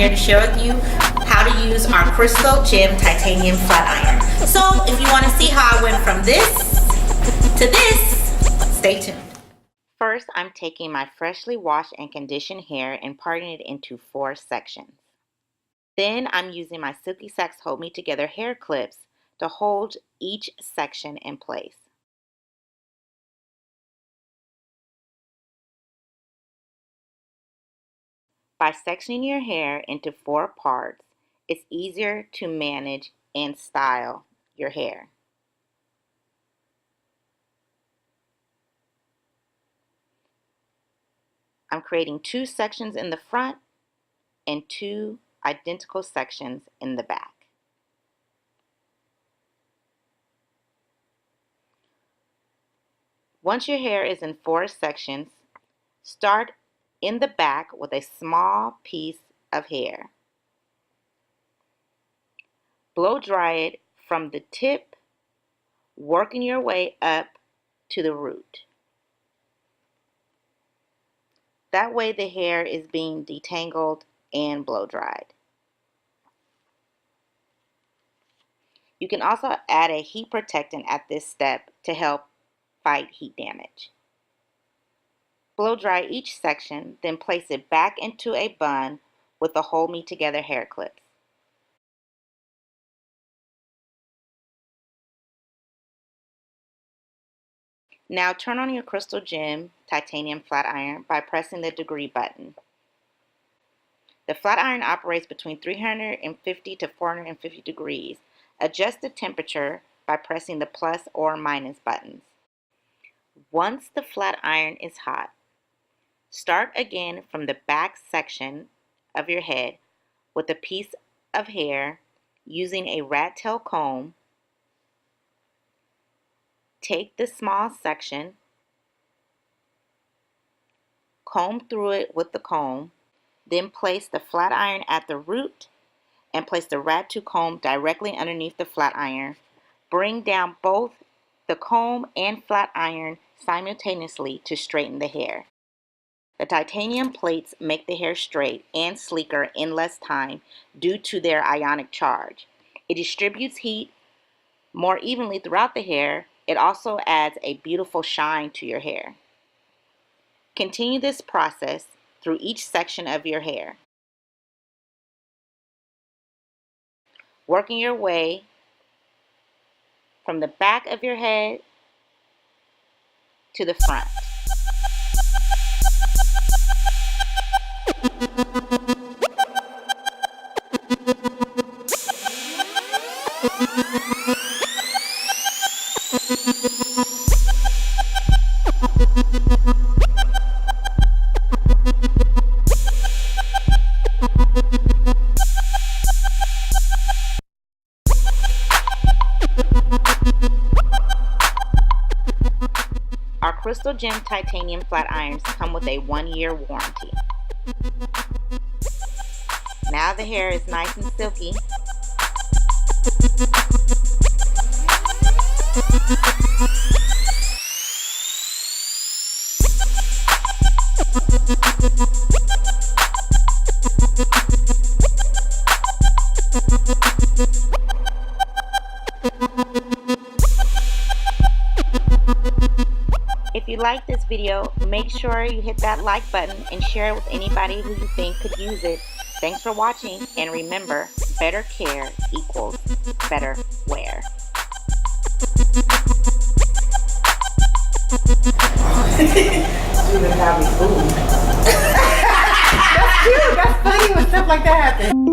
here to share with you how to use our Crystal Gem Titanium Flat Iron. So if you want to see how I went from this to this, stay tuned. First, I'm taking my freshly washed and conditioned hair and parting it into 4 sections. Then I'm using my Silky Sax Hold Me Together hair clips to hold each section in place. By sectioning your hair into 4 parts, it's easier to manage and style your hair. I'm creating 2 sections in the front and 2 identical sections in the back. Once your hair is in 4 sections, start in the back with a small piece of hair. Blow dry it from the tip, working your way up to the root. That way the hair is being detangled and blow dried. You can also add a heat protectant at this step to help fight heat damage. Blow dry each section, then place it back into a bun with the Hold Me Together hair clips. Now turn on your Crystal Gem Titanium Flat Iron by pressing the degree button. The flat iron operates between 350 to 450 degrees. Adjust the temperature by pressing the plus or minus buttons. Once the flat iron is hot, start again from the back section of your head with a piece of hair using a rat tail comb. Take the small section, comb through it with the comb, then place the flat iron at the root and place the rat tail comb directly underneath the flat iron. Bring down both the comb and flat iron simultaneously to straighten the hair. The titanium plates make the hair straight and sleeker in less time due to their ionic charge. It distributes heat more evenly throughout the hair. It also adds a beautiful shine to your hair. Continue this process through each section of your hair, working your way from the back of your head to the front. Our Crystal Gem Titanium Flat Irons come with a 1-year warranty. Now the hair is nice and silky. If you like this video, make sure you hit that like button and share it with anybody who you think could use it. Thanks for watching, and remember, better care equals better wear. That's cute. That's funny when stuff like that happens.